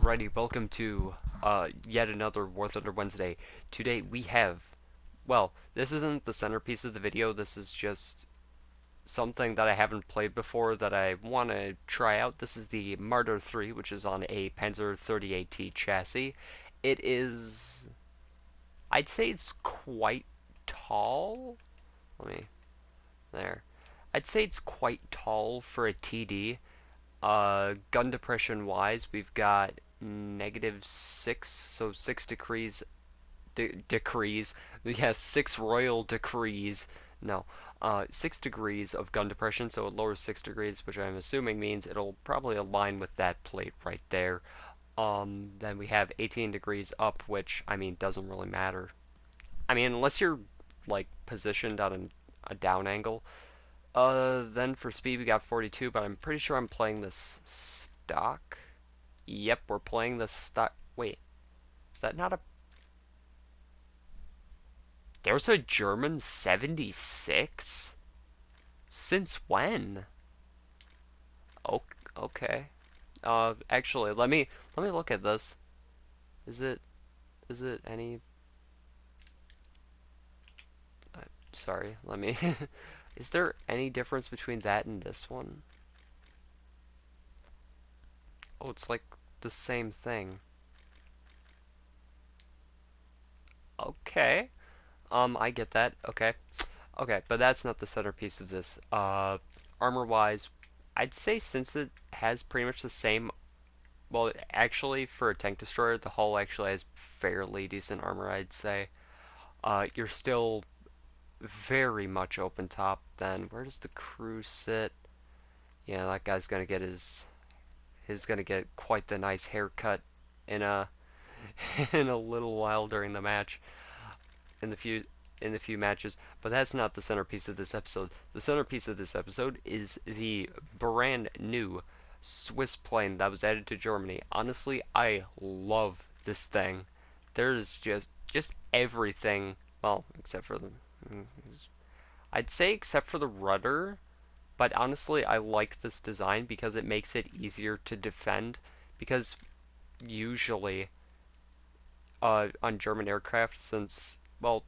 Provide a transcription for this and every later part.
Alrighty, welcome to yet another War Thunder Wednesday. Today we have, well, this isn't the centerpiece of the video, this is just something that I haven't played before that I want to try out. This is the Martyr 3, which is on a Panzer 38T chassis. It is, I'd say it's quite tall. There. I'd say it's quite tall for a TD. Gun depression wise, we've got -6, so 6 decrees. Yes, 6 royal decrees. No, 6 degrees of gun depression, so it lowers 6 degrees, which I'm assuming means it'll probably align with that plate right there. Then we have 18 degrees up, which, I mean, doesn't really matter. I mean, unless you're, like, positioned on a down angle. Then for speed we got 42, but I'm pretty sure I'm playing this stock. Yep, we're playing the stock. Wait, is that not a... There's a German 76? Since when? Oh, okay. Actually, let me look at this. Is it any... sorry, let me... Is there any difference between that and this one? Oh, it's like the same thing. Okay. I get that. Okay. Okay, but that's not the centerpiece of this. Armor-wise, I'd say since it has pretty much the same... Well, actually, for a tank destroyer, the hull actually has fairly decent armor, I'd say. You're still very much open top. Then, where does the crew sit? Yeah, that guy's gonna get he's gonna get quite the nice haircut in a in a little while during the match. In the few matches, but that's not the centerpiece of this episode. The centerpiece of this episode is the brand new Swiss plane that was added to Germany. Honestly, I love this thing. There's just everything, well, except for the I'd say except for the rudder, but honestly, I like this design because it makes it easier to defend because usually on German aircraft, since, well,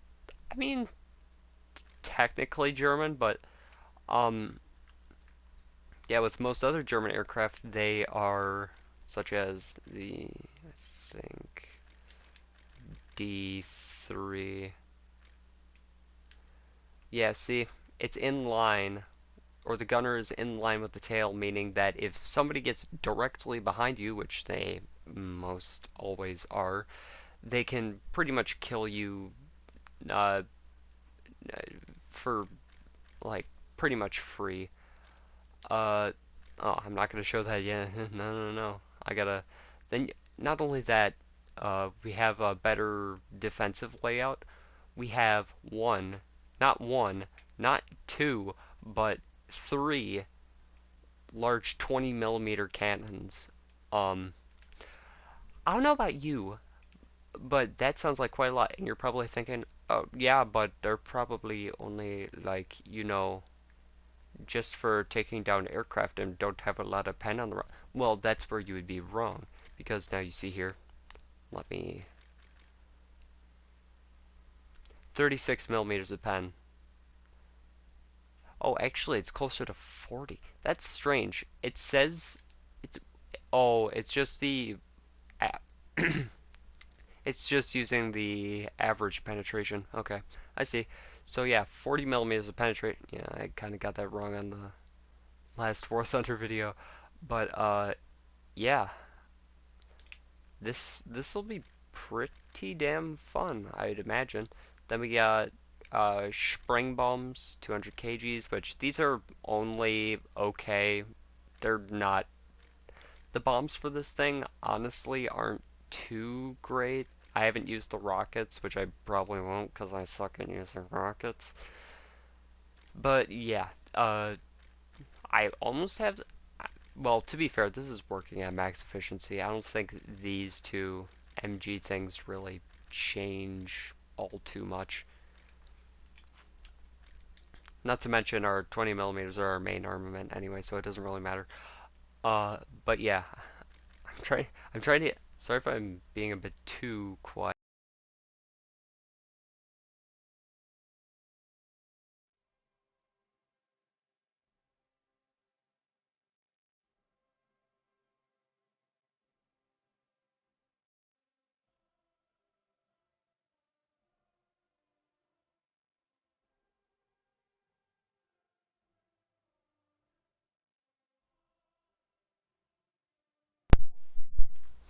I mean, technically German, but yeah, with most other German aircraft, they are such as the, I think, D3. Yeah, see, it's in line, or the gunner is in line with the tail, meaning that if somebody gets directly behind you, which they most always are, they can pretty much kill you uh, for, like, pretty much free. Uh, oh, I'm not gonna show that yet. No, no, no. I gotta. Then, not only that, we have a better defensive layout. We have one, not two, but three large 20 millimeter cannons. Um, I don't know about you, but that sounds like quite a lot, and you're probably thinking, oh, yeah, but they're probably only, like, just for taking down aircraft and don't have a lot of pen on the rock. Well, that's where you would be wrong, because now you see here, let me... 36 millimeters of pen. Oh, actually, it's closer to 40. That's strange. It says it's... Oh, it's just the... It's just using the average penetration. Okay, I see. So yeah, 40 millimeters of penetrate. Yeah, I kind of got that wrong on the last War Thunder video, but yeah, this will be pretty damn fun, I'd imagine. Then we got spring bombs, 200 kgs, which these are only okay. They're not... The bombs for this thing honestly aren't too great. I haven't used the rockets, which I probably won't because I suck at using rockets. But yeah, I almost have... Well, to be fair, this is working at max efficiency. I don't think these two MG things really change all too much. Not to mention our 20 millimeters are our main armament anyway, so it doesn't really matter. But yeah, I'm trying to. Sorry if I'm being a bit too quiet.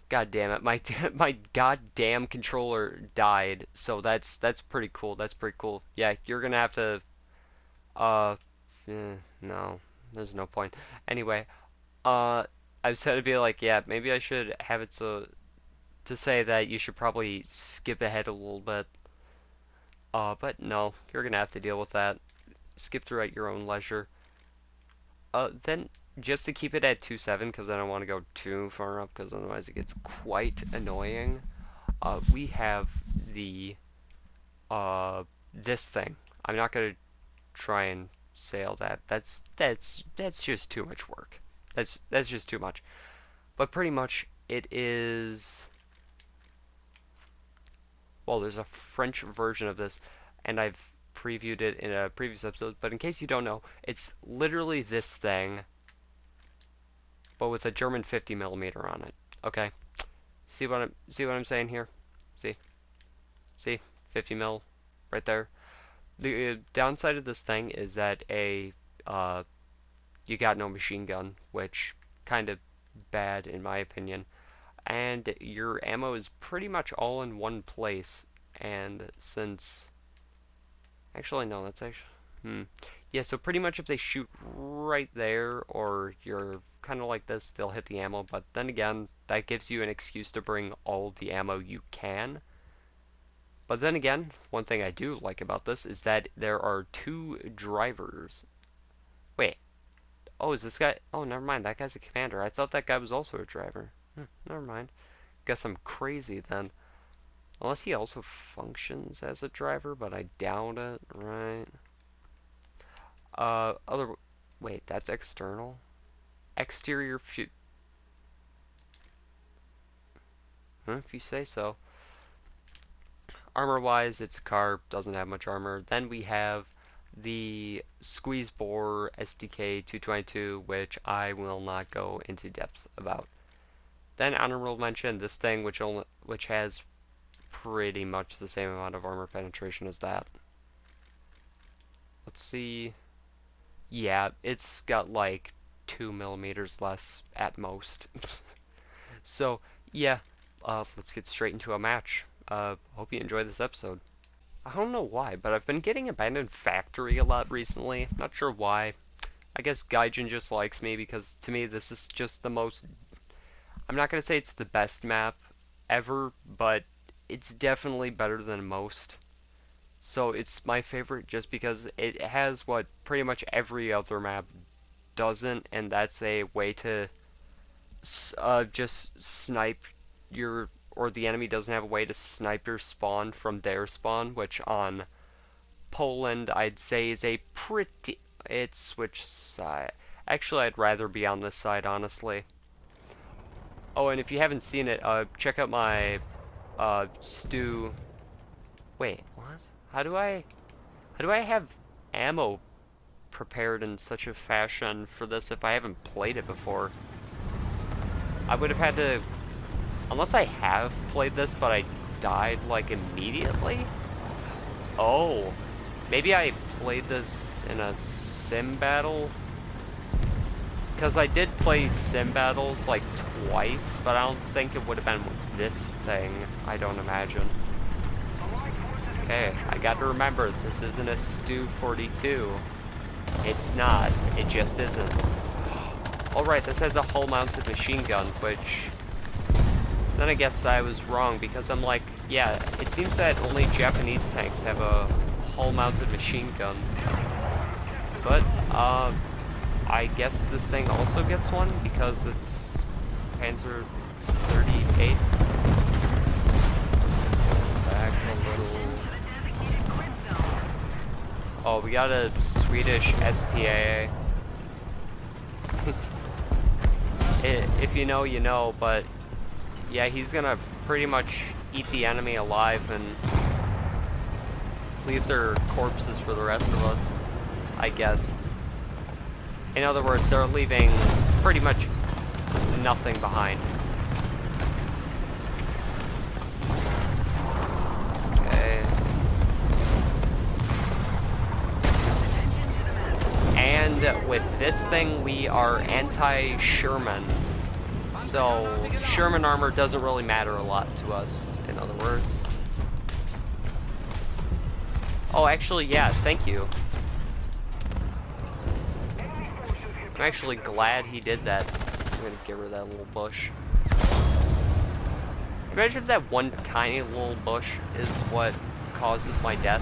God damn it, my my goddamn controller died. So that's pretty cool. That's pretty cool. Yeah, you're gonna have to. Uh, no, there's no point. Anyway, I said to be like, yeah, maybe I should have it so to say that you should probably skip ahead a little bit. But no, you're gonna have to deal with that. Skip through at your own leisure. Then just to keep it at 2.7 because I don't want to go too far up because otherwise it gets quite annoying. We have the this thing. I'm not gonna try and sail that. That's just too much work. That's just too much. But pretty much it is. Well, there's a French version of this, and I've previewed it in a previous episode. But in case you don't know, it's literally this thing, but with a German 50 millimeter on it. Okay, see what I'm saying here? See 50 mil right there. The downside of this thing is that you got no machine gun, which kind of bad in my opinion. And your ammo is pretty much all in one place. And since actually no, that's actually yeah. So pretty much if they shoot right there, or you're kind of like this, they'll hit the ammo. But then again, that gives you an excuse to bring all the ammo you can. But then again, one thing I do like about this is that there are two drivers. Wait, oh, is this guy? Oh, never mind. That guy's a commander. I thought that guy was also a driver. Never mind. Guess I'm crazy then. Unless he also functions as a driver, but I doubt it, right? Other. Wait, that's external? Exterior. If you say so. Armor-wise, it's a car, doesn't have much armor. Then we have the squeeze bore SDK 222, which I will not go into depth about. Then honorable mention this thing, which has pretty much the same amount of armor penetration as that. Let's see. Yeah, it's got like 2 millimeters less at most. So yeah, let's get straight into a match. Hope you enjoy this episode. I don't know why, but I've been getting Abandoned Factory a lot recently. Not sure why. I guess Gaijin just likes me because to me this is just the most. I'm not gonna say it's the best map ever, but it's definitely better than most. So it's my favorite just because it has what pretty much every other map doesn't, and that's a way to just snipe your, or the enemy doesn't have a way to snipe your spawn from their spawn, which on Poland I'd say is a pretty. It's which side? Actually, I'd rather be on this side, honestly. Oh, and if you haven't seen it, check out my stew. Wait, what? How do I have ammo prepared in such a fashion for this if I haven't played it before? I would have had to, unless I have played this, but I died like immediately? Oh, maybe I played this in a sim battle? Because I did play sim battles like twice, but I don't think it would have been with this thing, I don't imagine. Okay, I got to remember, this isn't a Stu 42. It's not, it just isn't. Alright, this has a hull-mounted machine gun, which... Then I guess I was wrong, because I'm like, yeah, it seems that only Japanese tanks have a hull-mounted machine gun. But, I guess this thing also gets one, because it's Panzer 38. Back a little... Oh, we got a Swedish SPA. If you know, you know, but yeah, he's gonna pretty much eat the enemy alive and leave their corpses for the rest of us, I guess. In other words, they're leaving pretty much nothing behind. Okay. And with this thing, we are anti-Sherman. So, Sherman armor doesn't really matter a lot to us, in other words. Oh, actually, yes, thank you. I'm actually glad he did that. I'm gonna get rid of that little bush. Imagine if that one tiny little bush is what causes my death.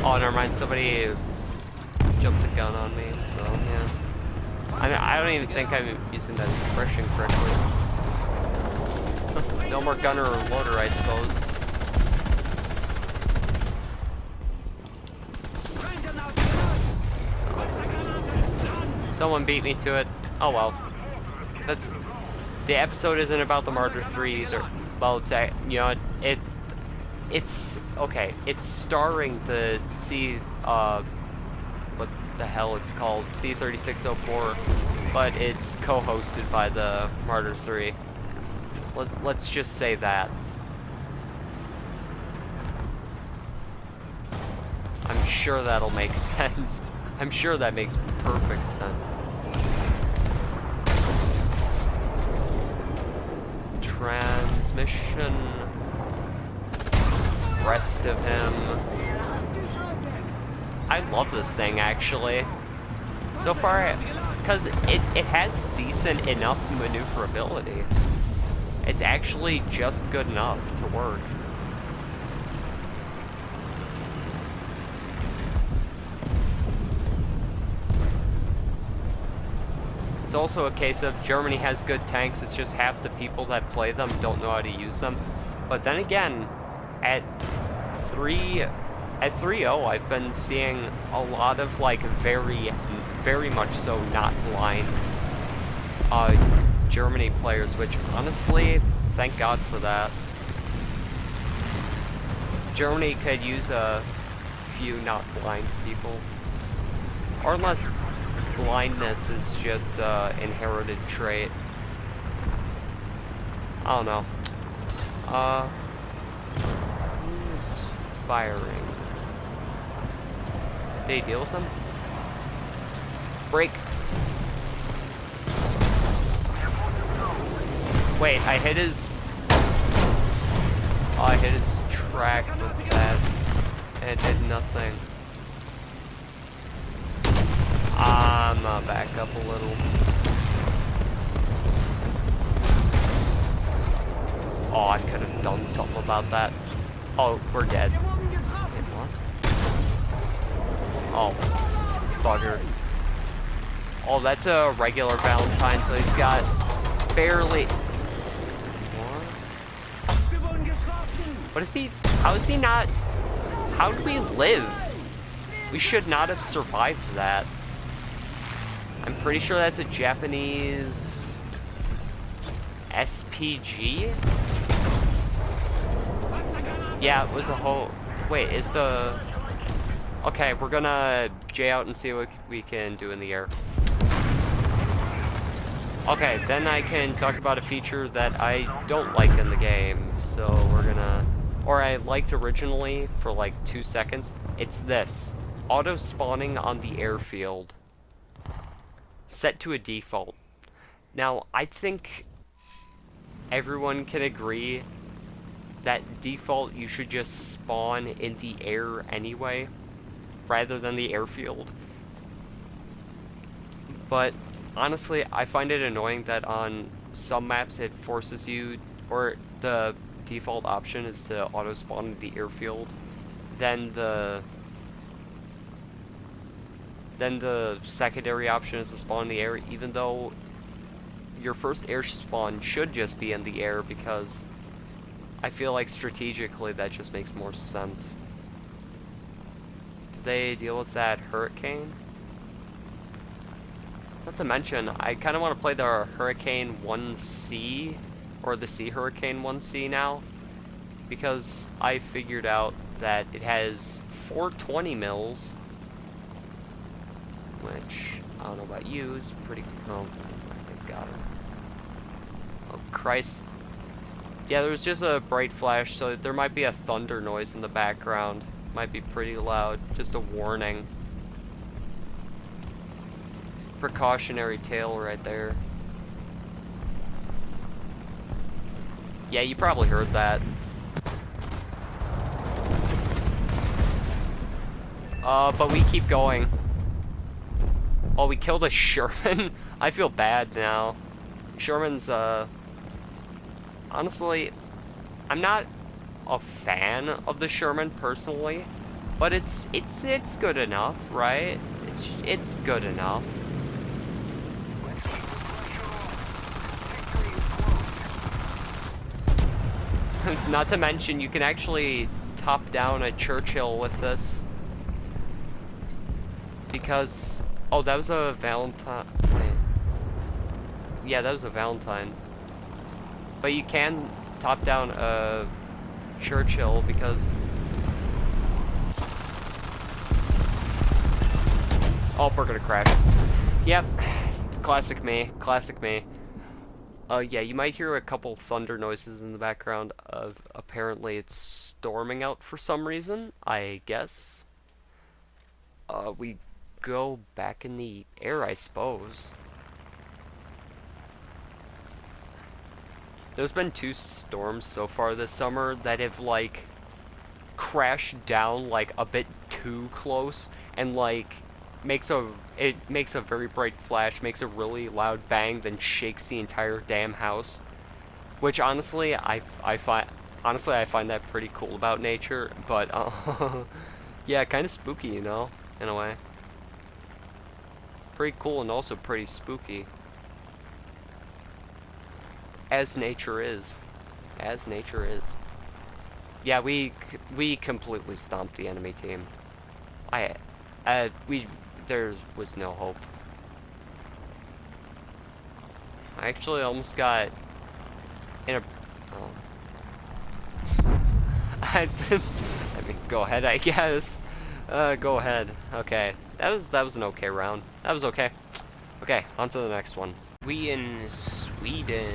Oh, never mind, somebody jumped a gun on me, so yeah. I mean, I don't even think I'm using that expression correctly. No more gunner or loader, I suppose. Someone beat me to it. Oh well. That's the episode isn't about the Martyr 3 either. Well, it's you know it's okay. It's starring the what the hell it's called, C.3604, but it's co-hosted by the Martyr 3. Let's just say that. I'm sure that'll make sense. I'm sure that makes perfect sense. Transmission. Rest of him. I love this thing, actually. So far, because it has decent enough maneuverability. It's actually just good enough to work. It's also a case of Germany has good tanks, it's just half the people that play them don't know how to use them. But then again, at 3.0, I've been seeing a lot of, like, very much so not blind Germany players, which honestly, thank God for that. Germany could use a few not blind people. Or unless blindness is just an inherited trait. I don't know. Who's firing? Did he deal with them? Break. Wait, I hit his... Oh, I hit his track with that. And it did nothing. I'm gonna back up a little. Oh, I could have done something about that. Oh, we're dead. Wait, what? Oh, bugger. Oh, that's a regular Valentine, so he's got barely... What is he? How is he not? How do we live? We should not have survived that. I'm pretty sure that's a Japanese SPG? Yeah, it was a whole... Wait, is the... Okay, we're gonna J out and see what we can do in the air. Okay, then I can talk about a feature that I don't like in the game. So we're gonna... Or I liked originally for like 2 seconds. It's this. Auto spawning on the airfield. Set to a default. Now, I think everyone can agree that default you should just spawn in the air anyway, rather than the airfield. But honestly, I find it annoying that on some maps it forces you, or the default option is to auto spawn in the airfield, then the secondary option is to spawn in the air, even though your first air spawn should just be in the air, because I feel like strategically that just makes more sense. Did they deal with that hurricane? Not to mention, I kind of want to play the Hurricane 1C, or the Sea Hurricane 1C now, because I figured out that it has 420 mils, which, I don't know about you, is pretty, oh, I got her. Oh, Christ. Yeah, there was just a bright flash, so there might be a thunder noise in the background. Might be pretty loud, just a warning. Precautionary tale right there. Yeah, you probably heard that. But we keep going. Oh, we killed a Sherman? I feel bad now. Sherman's, honestly, I'm not a fan of the Sherman personally, but it's good enough, right? It's good enough. Not to mention, you can actually top down a Churchill with this. Because, oh, that was a Valentine. Wait. Yeah, that was a Valentine. But you can top down a Churchill because... Oh, we're gonna crash. Yep. Classic me. Classic me. Yeah, you might hear a couple thunder noises in the background of apparently it's storming out for some reason, I guess. We go back in the air, I suppose. There's been 2 storms so far this summer that have, like, crashed down, like, a bit too close, and, like, it makes a very bright flash, makes a really loud bang, then shakes the entire damn house. Which, honestly, I find that pretty cool about nature, but, yeah, kind of spooky, you know, in a way. Pretty cool and also pretty spooky. As nature is. As nature is. Yeah, we completely stomped the enemy team. There was no hope. I actually almost got in a, I mean, go ahead, I guess. Go ahead. Okay, that was an okay round. That was okay. Okay, on to the next one. We in Sweden.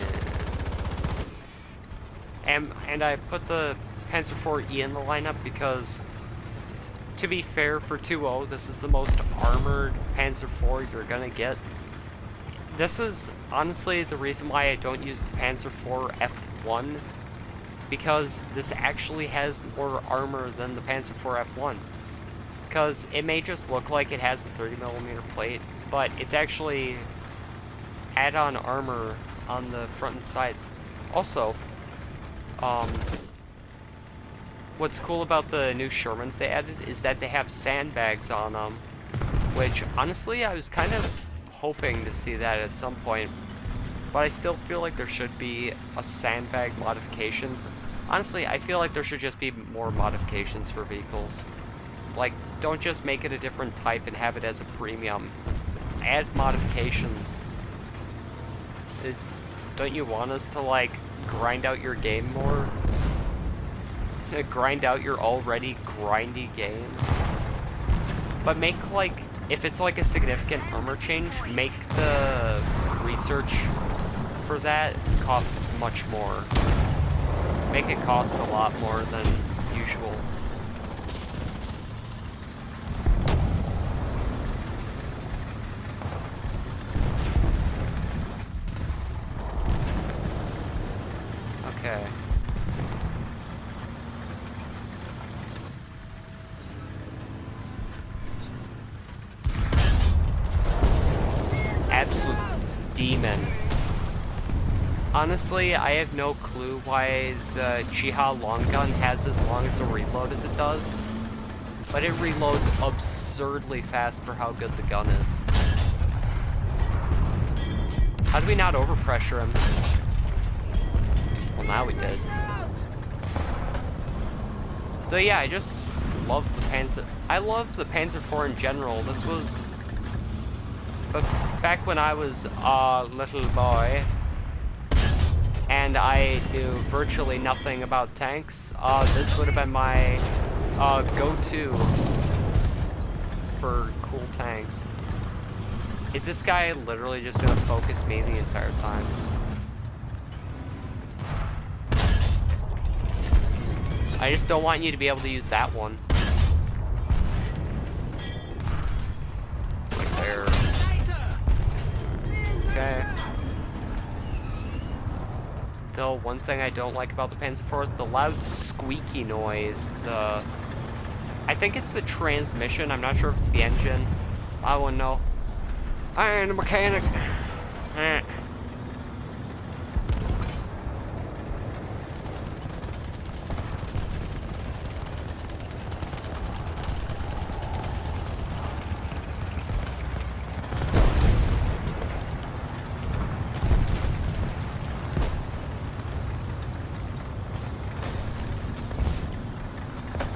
And I put the Panzer IV-E in the lineup because, to be fair, for 2.0, this is the most armored Panzer IV you're gonna get. This is honestly the reason why I don't use the Panzer IV F1, because this actually has more armor than the Panzer IV F1. Because it may just look like it has a 30mm plate, but it's actually add-on armor on the front and sides. Also, what's cool about the new Shermans they added is that they have sandbags on them, which honestly I was kind of hoping to see that at some point, but I still feel like there should be a sandbag modification. Honestly, I feel like there should just be more modifications for vehicles. Like, don't just make it a different type and have it as a premium. Add modifications. Don't you want us to, like, grind out your game more? Grind out your already grindy game? But make, like, if it's like a significant armor change, make the research for that cost much more. Make it cost a lot more than usual. Okay. Absolute demon. Honestly, I have no clue why the Chiha long gun has as long as a reload as it does, but it reloads absurdly fast for how good the gun is. How do we not overpressure him? Well, now we did. So yeah, I just love the Panzer. I love the Panzer IV in general. This was But back when I was a little boy, and I knew virtually nothing about tanks, this would have been my go-to for cool tanks. Is this guy literally just gonna focus me the entire time? I just don't want you to be able to use that one. Like there. Okay. Though, one thing I don't like about the Panzer IV, the loud squeaky noise. I think it's the transmission. I'm not sure if it's the engine. I wouldn't know. I ain't a mechanic.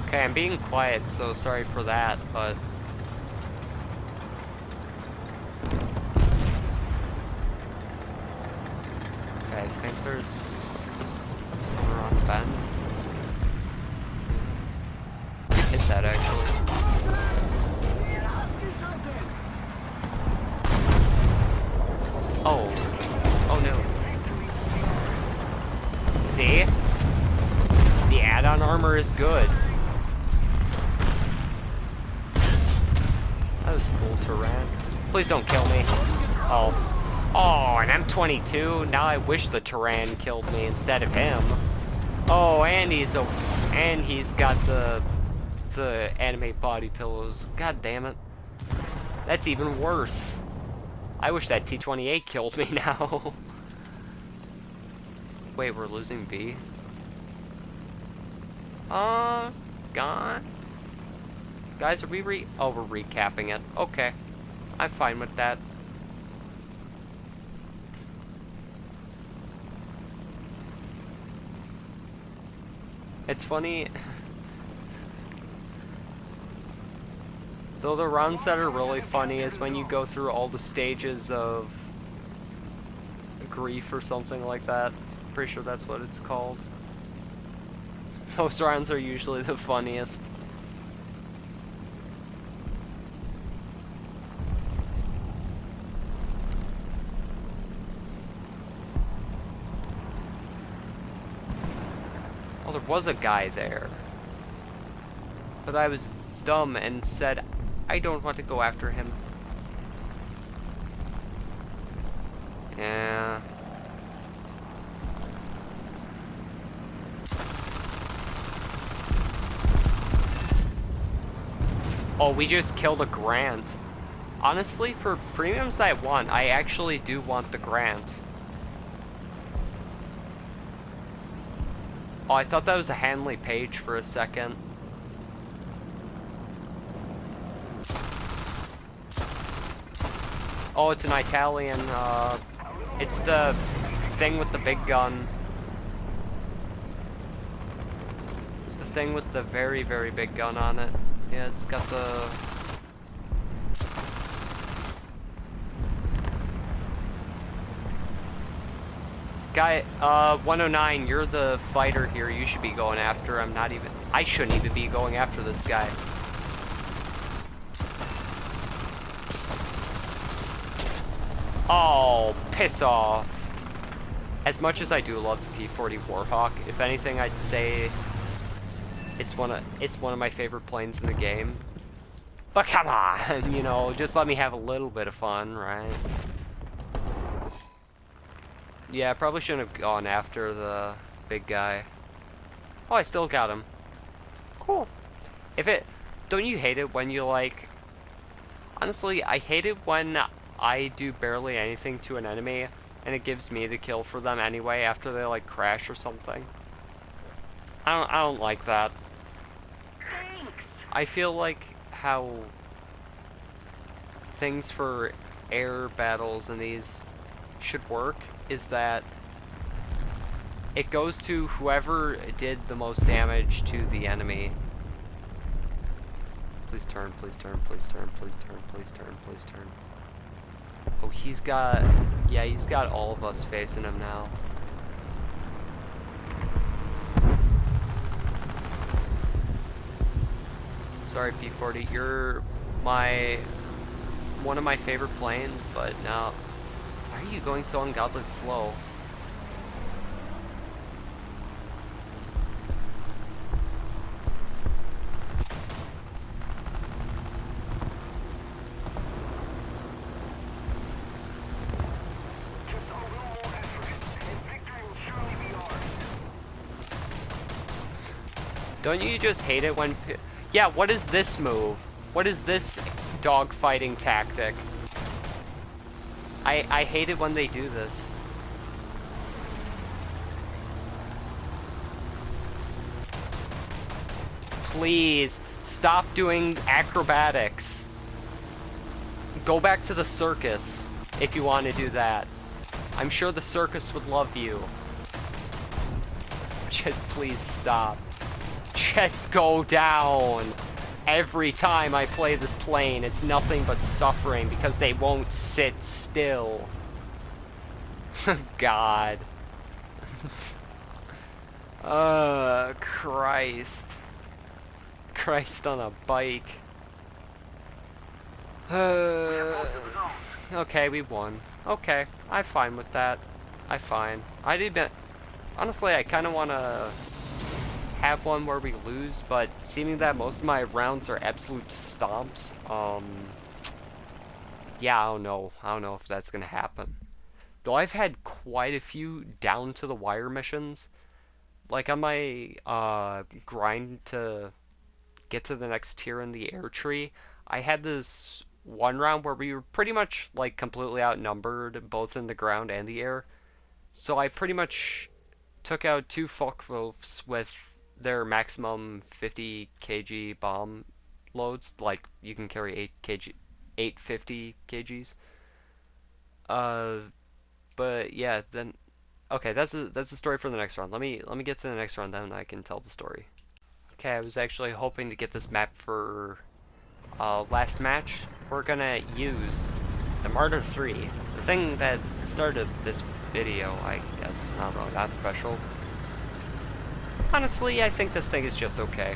Okay, I'm being quiet, so sorry for that, but... Okay, I think there's somewhere on the bend. Hit that, actually. Oh. Oh, no. See? The add-on armor is good. That was cool, Turan. Please don't kill me. Oh. Oh, an M22? Now I wish the Turan killed me instead of him. Oh, and he's got the anime body pillows. God damn it. That's even worse. I wish that T-28 killed me now. Wait, we're losing B? Gone? Guys, are we oh, we're recapping it. Okay. I'm fine with that. It's funny. Though the runs that are really funny is when you go through all the stages of grief or something like that. Pretty sure that's what it's called. Those rounds are usually the funniest. Oh, there was a guy there. But I was dumb and said, I don't want to go after him. Yeah. Oh, we just killed a Grant. Honestly, for premiums that I want, I actually do want the Grant. Oh, I thought that was a Hanley Page for a second. Oh, it's an Italian, it's the thing with the big gun. It's the thing with the very, very big gun on it. Yeah, it's got the... Guy, 109, you're the fighter here. You should be going after him. I shouldn't even be going after this guy. Oh, piss off. As much as I do love the P-40 Warhawk, if anything, I'd say it's one of my favorite planes in the game. But come on, you know, just let me have a little bit of fun, right? Yeah, I probably shouldn't have gone after the big guy. Oh, I still got him. Cool. Don't you hate it when you, like... Honestly, I hate it when I do barely anything to an enemy, and it gives me the kill for them anyway after they, like, crash or something. I don't like that. Thanks. I feel like how things for air battles and these should work is that it goes to whoever did the most damage to the enemy. Please turn, please turn, please turn, please turn, please turn, please turn. he's got, yeah, he's got all of us facing him now. Sorry, P40, you're one of my favorite planes, but now, why are you going so ungodly slow? Don't you just hate it when... Yeah, what is this move? What is this dogfighting tactic? I hate it when they do this. Please, stop doing acrobatics. Go back to the circus if you want to do that. I'm sure the circus would love you. Just please stop. Just go down. Every time I play this plane, it's nothing but suffering because they won't sit still. God. Christ. Christ on a bike. Okay, we won. Okay, I'm fine with that. I'm fine. Honestly, I kind of want to have one where we lose, but seeming that most of my rounds are absolute stomps, yeah, I don't know if that's gonna happen. Though I've had quite a few down to the wire missions, like on my grind to get to the next tier in the air tree, I had this one round where we were pretty much like completely outnumbered both in the ground and the air, so I pretty much took out two Focke-Wulfs with their maximum 50 kg bomb loads. Like, you can carry 850 kgs. But yeah, then okay, that's the story for the next round. Let me get to the next round, then I can tell the story. Okay, I was actually hoping to get this map for last match. We're gonna use the Martyr 3, the thing that started this video, I guess. Not really that special. Honestly, I think this thing is just okay.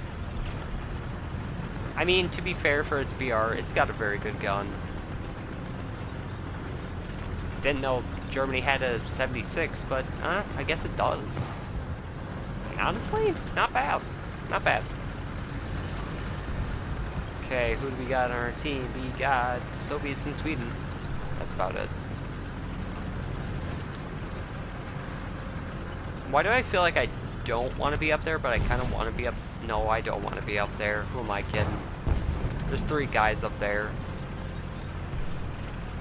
I mean, to be fair for its BR, it's got a very good gun. Didn't know Germany had a 76, but I guess it does. And honestly, not bad. Not bad. Okay, who do we got on our team? We got Soviets in Sweden. That's about it. Why do I feel like I don't want to be up there, but I kind of want to be up? No, I don't want to be up there. Who am I kidding? There's 3 guys up there.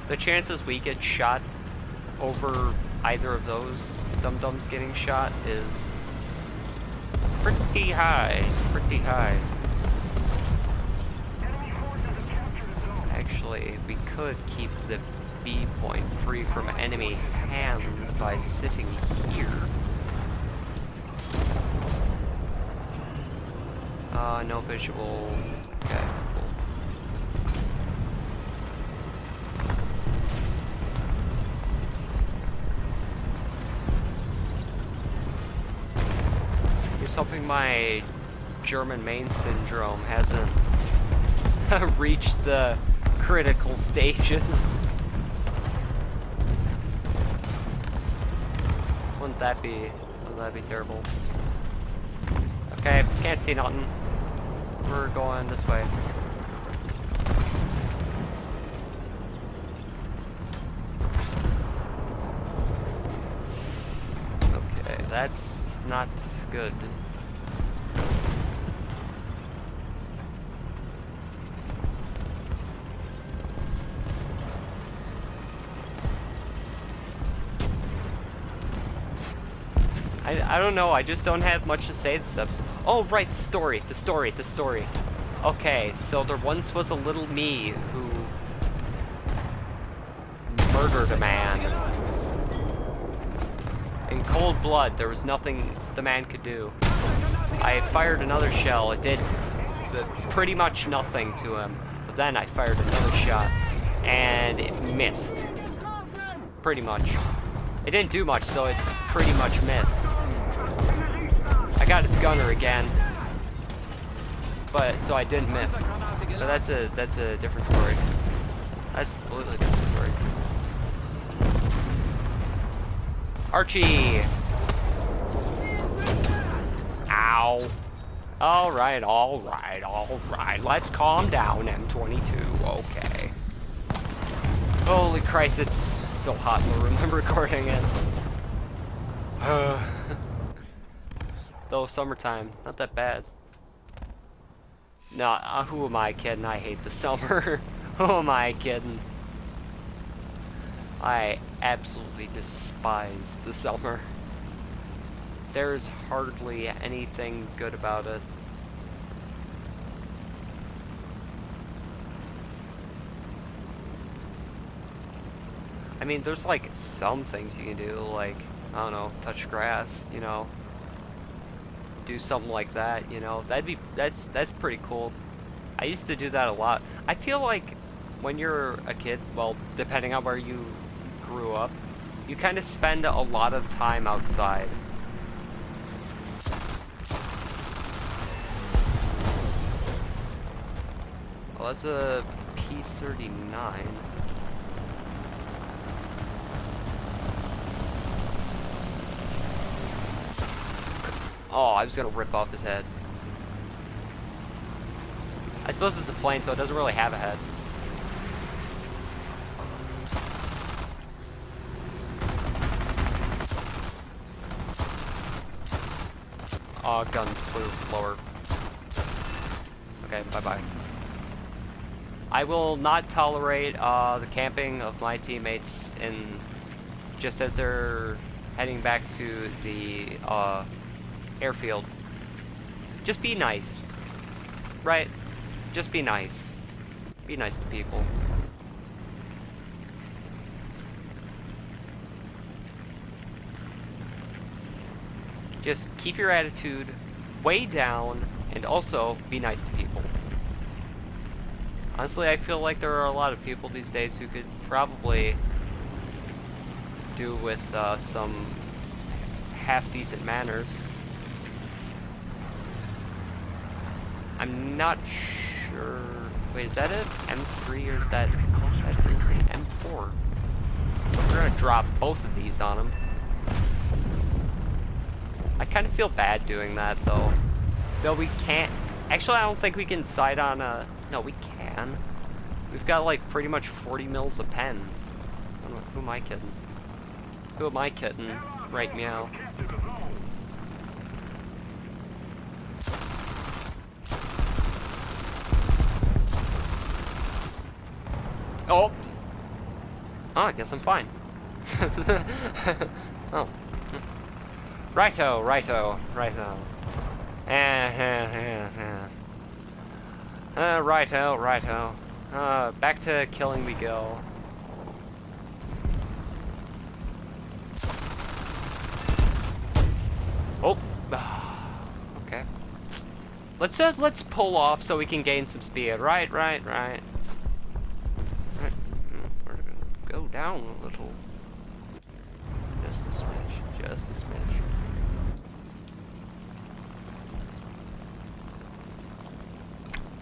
The chances we get shot over either of those dum-dums getting shot is pretty high. Pretty high. Actually, we could keep the B point free from enemy hands by sitting here. No visual. Okay, cool. Here's hoping my German main syndrome hasn't reached the critical stages. Wouldn't that be terrible? Okay, can't see nothing. We're going this way. Okay, that's not good. I don't know, I just don't have much to say this episode. Oh, right, the story. Okay, so there once was a little me who murdered a man. In cold blood, there was nothing the man could do. I fired another shell, it did pretty much nothing to him. But then I fired another shot, and it missed. pretty much. It didn't do much, so it pretty much missed. I got his gunner again, but so I didn't miss. But that's a different story. That's a completely different story. Archie! Ow. Alright, alright, alright. Let's calm down, M22. Okay. Holy Christ, it's so hot in the room. I'm recording it. Though summertime, not that bad. Nah, who am I kidding? I hate the summer. Who am I kidding? I absolutely despise the summer. There's hardly anything good about it. I mean, there's like some things you can do, like, I don't know, touch grass, you know. Do something like that, you know. That's pretty cool. I used to do that a lot. I feel like when you're a kid, well, depending on where you grew up, you kind of spend a lot of time outside. Well, that's a P-39. Oh, I was gonna rip off his head. I suppose it's a plane, so it doesn't really have a head. Oh, guns blew lower. Okay, bye-bye. I will not tolerate the camping of my teammates in just as they're heading back to the airfield. Just be nice, right? Just be nice. Be nice to people. Just keep your attitude way down and also be nice to people. Honestly, I feel like there are a lot of people these days who could probably do with some half-decent manners. I'm not sure. Wait, is that an M3 or is that? Oh, that is an M4. So we're gonna drop both of these on him. I kind of feel bad doing that though. Though we can't. Actually, I don't think we can sight on a. No, we can. We've got like pretty much 40 mils a pen. I don't know, who am I kidding? Who am I kidding? Right meow. Oh! Oh, I guess I'm fine. Oh. Righto, righto, righto. Righto, righto. Back to killing we go. Oh. Okay. Let's pull off so we can gain some speed. Right. We're gonna go down a little. Just a smidge. Just a smidge.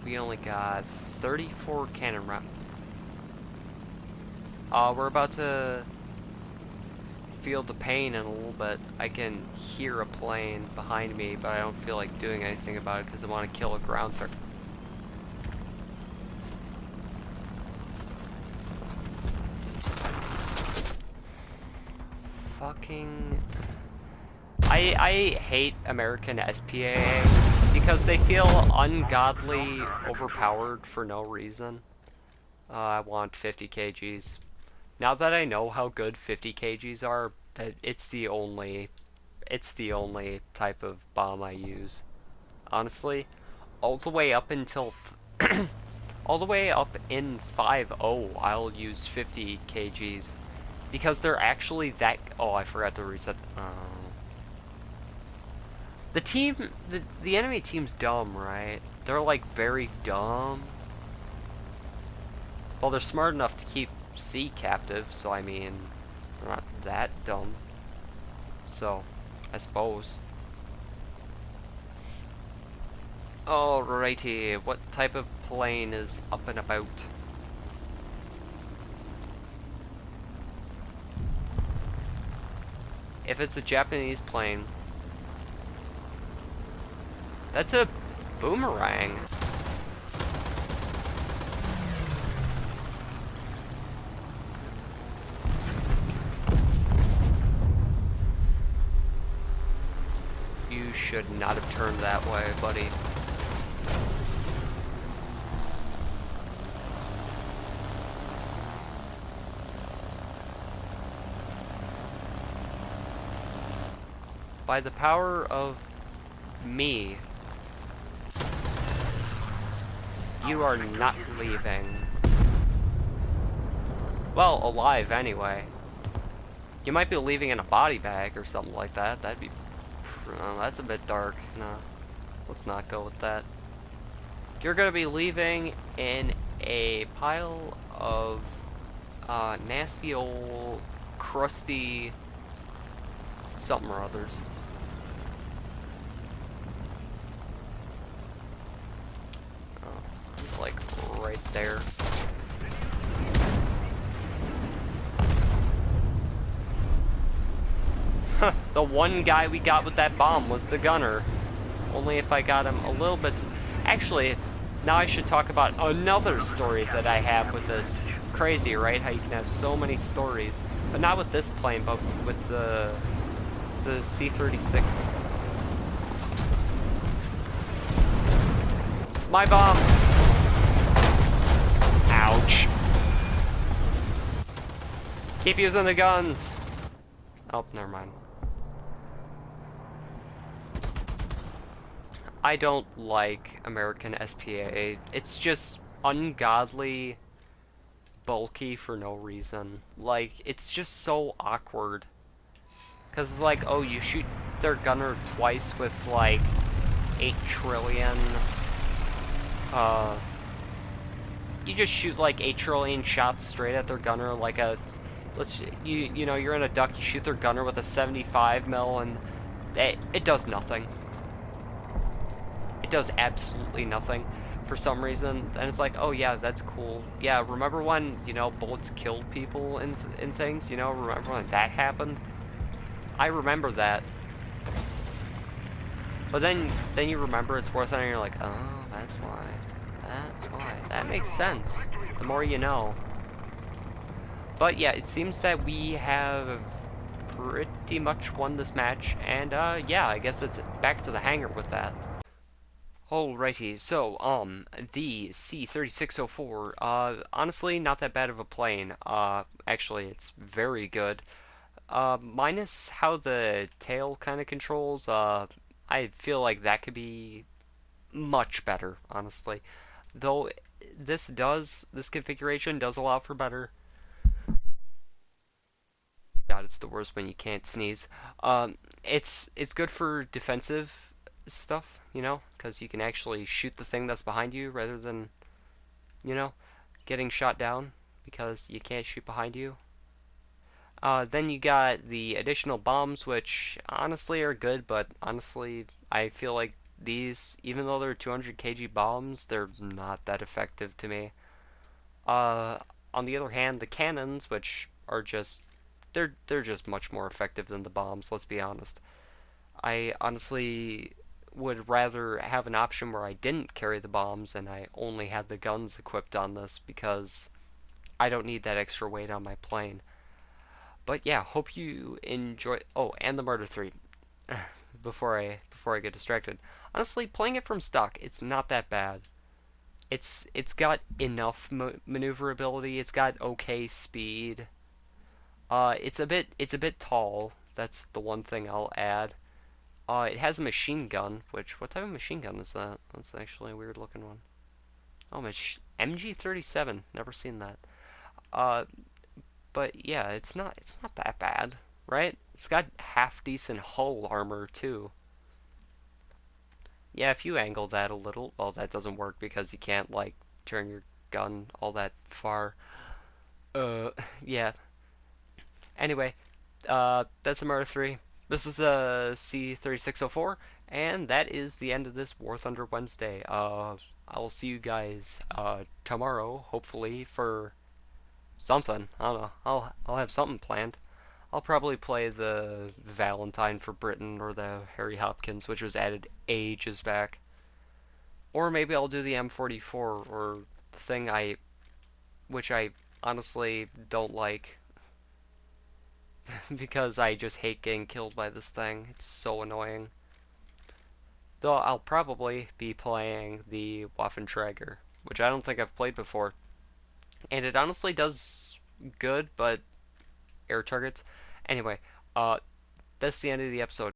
We only got 34 cannon rounds. We're about to feel the pain in a little bit. I can hear a plane behind me, but I don't feel like doing anything about it because I want to kill a ground target. Fucking... I hate American SPAA because they feel ungodly overpowered for no reason. I want 50 kgs. Now that I know how good 50 kgs are, it's the only type of bomb I use. Honestly, all the way up until all the way up in 5.0, I'll use 50 kgs because they're actually that. Oh, I forgot to reset. The enemy team's dumb, right? They're like very dumb. Well, they're smart enough to keep C captive, so I mean, They're not that dumb. So, I suppose. Alrighty, what type of plane is up and about? If it's a Japanese plane, that's a boomerang. You should not have turned that way, buddy. By the power of me, you are not leaving. Well, alive anyway. You might be leaving in a body bag or something like that. That'd be... that's a bit dark. No, let's not go with that. You're gonna be leaving in a pile of nasty old crusty something or others. Oh, it's like right there. The one guy we got with that bomb was the gunner. Only if I got him a little bit... Actually, now I should talk about another story that I have with this. Crazy, right? How you can have so many stories. But not with this plane, but with the C-36. My bomb! Ouch. Keep using the guns! Oh, never mind. I don't like American SPA. It's just ungodly bulky for no reason. Like, it's just so awkward. Because it's like, oh, you shoot their gunner twice with, like, 8 trillion... you just shoot, like, 8 trillion shots straight at their gunner, like a... You know, you're in a duck, you shoot their gunner with a 75 mil, and it does nothing. It does absolutely nothing for some reason, and it's like, oh yeah, that's cool. Yeah, remember when, you know, bullets killed people in things, you know, remember when that happened? I remember that. But then you remember it's worth it, and you're like, oh, that's why. That's why. That makes sense. The more you know. But yeah, it seems that we have pretty much won this match, and yeah, I guess it's back to the hangar with that. Alrighty, so, the C.3604, honestly, not that bad of a plane. Actually, it's very good. Minus how the tail kind of controls, I feel like that could be much better, honestly. Though, this configuration does allow for better. God, it's the worst when you can't sneeze. It's good for defensive stuff, you know, because you can actually shoot the thing that's behind you rather than, you know, getting shot down because you can't shoot behind you. Then you got the additional bombs, which honestly are good, but honestly, I feel like these, even though they're 200 kg bombs, they're not that effective to me. On the other hand, the cannons, which are just they're just much more effective than the bombs, let's be honest. I honestly would rather have an option where I didn't carry the bombs and I only had the guns equipped on this because I don't need that extra weight on my plane. But yeah, hope you enjoy. Oh, and the Murder 3. before I get distracted. Honestly, playing it from stock, it's not that bad. It's got enough maneuverability. It's got okay speed. It's a bit tall. That's the one thing I'll add. It has a machine gun, which, what type of machine gun is that? That's actually a weird looking one. Oh, MG37. Never seen that. But yeah, it's not that bad, right? It's got half decent hull armor too. Yeah, if you angle that a little, well, that doesn't work because you can't like turn your gun all that far. Yeah. Anyway, that's Murder 3. This is the C.3604, and that is the end of this War Thunder Wednesday. I'll see you guys tomorrow, hopefully, for something. I don't know. I'll have something planned. I'll probably play the Valentine for Britain or the Harry Hopkins, which was added ages back. Or maybe I'll do the M44 or the thing which I honestly don't like because I just hate getting killed by this thing. It's so annoying. Though I'll probably be playing the Waffenträger, which I don't think I've played before. And it honestly does good, but air targets. Anyway, that's the end of the episode.